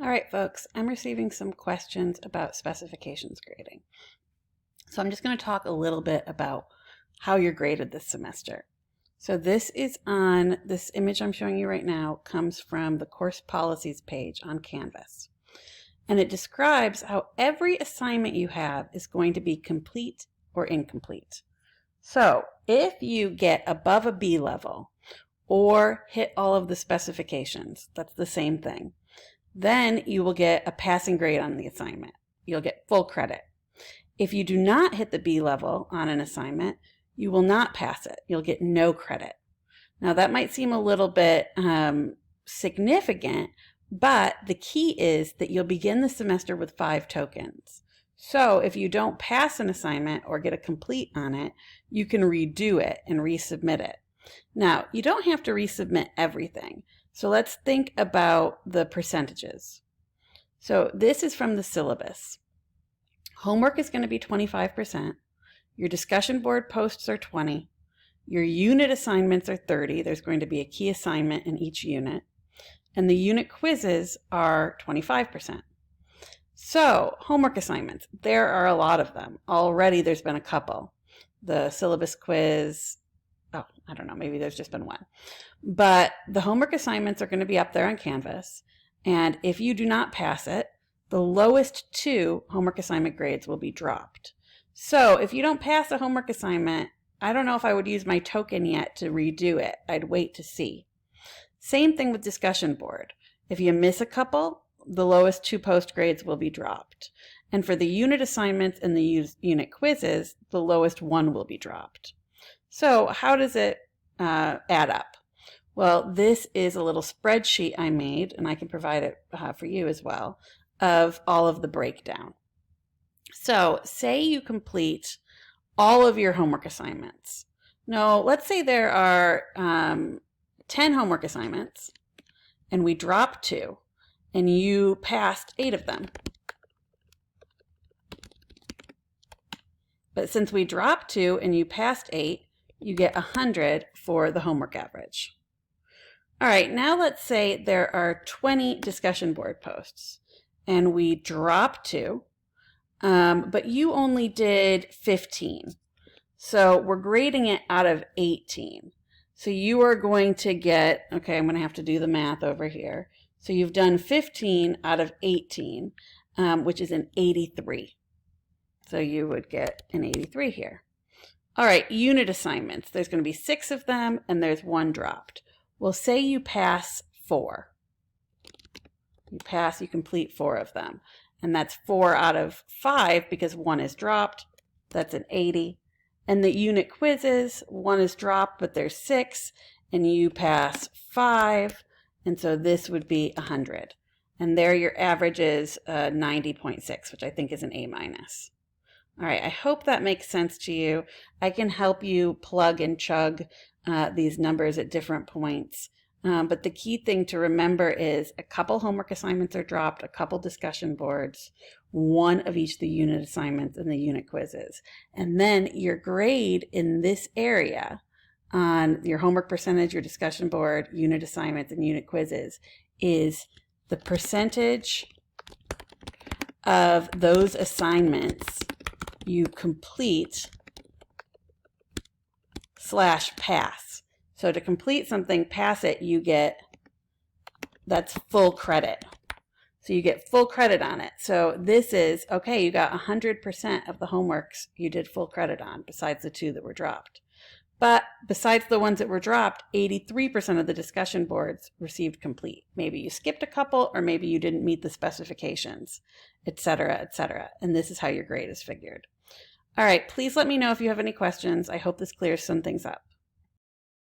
All right, folks, I'm receiving some questions about specifications grading. So I'm just going to talk a little bit about how you're graded this semester. So this image I'm showing you right now comes from the course policies page on Canvas. And it describes how every assignment you have is going to be complete or incomplete. So if you get above a B level or hit all of the specifications, that's the same thing, then you will get a passing grade on the assignment. You'll get full credit. If you do not hit the B level on an assignment, you will not pass it. You'll get no credit. Now that might seem a little bit significant, but the key is that you'll begin the semester with 5 tokens. So if you don't pass an assignment or get a complete on it, you can redo it and resubmit it. Now, you don't have to resubmit everything. So let's think about the percentages. So this is from the syllabus. Homework is going to be 25%. Your discussion board posts are 20. Your unit assignments are 30. There's going to be a key assignment in each unit. And the unit quizzes are 25%. So homework assignments, there are a lot of them. Already there's been a couple. The syllabus quiz, I don't know, maybe there's just been one. But the homework assignments are going to be up there on Canvas. And if you do not pass it, the lowest 2 homework assignment grades will be dropped. So if you don't pass a homework assignment, I don't know if I would use my token yet to redo it. I'd wait to see. Same thing with discussion board. If you miss a couple, the lowest 2 post grades will be dropped. And for the unit assignments and the unit quizzes, the lowest 1 will be dropped. So how does it add up? Well, this is a little spreadsheet I made, and I can provide it for you as well, of all of the breakdown. So say you complete all of your homework assignments. No, let's say there are 10 homework assignments, and we drop 2, and you passed 8 of them. But since we dropped 2 and you passed 8, you get 100 for the homework average. All right, now let's say there are 20 discussion board posts and we drop 2, but you only did 15. So we're grading it out of 18. So you are going to get, okay, I'm going to have to do the math over here. So you've done 15 out of 18, which is an 83. So you would get an 83 here. All right, unit assignments. There's going to be 6 of them, and there's 1 dropped. Well, say you pass 4. You complete 4 of them. And that's 4 out of 5 because 1 is dropped. That's an 80. And the unit quizzes, 1 is dropped, but there's 6, and you pass 5. And so this would be 100. And there your average is 90.6, which I think is an A-. All right, I hope that makes sense to you. I can help you plug and chug these numbers at different points. But the key thing to remember is a couple homework assignments are dropped, a couple discussion boards, 1 of each of the unit assignments and the unit quizzes. And then your grade in this area on your homework percentage, your discussion board, unit assignments, and unit quizzes is the percentage of those assignments you complete / pass. So to complete something, pass it, you get, that's full credit. So you get full credit on it. So this is, okay, you got 100% of the homeworks you did full credit on, besides the 2 that were dropped. But besides the ones that were dropped, 83% of the discussion boards received complete. Maybe you skipped a couple, or maybe you didn't meet the specifications, etc., etc. And this is how your grade is figured. All right, please let me know if you have any questions. I hope this clears some things up.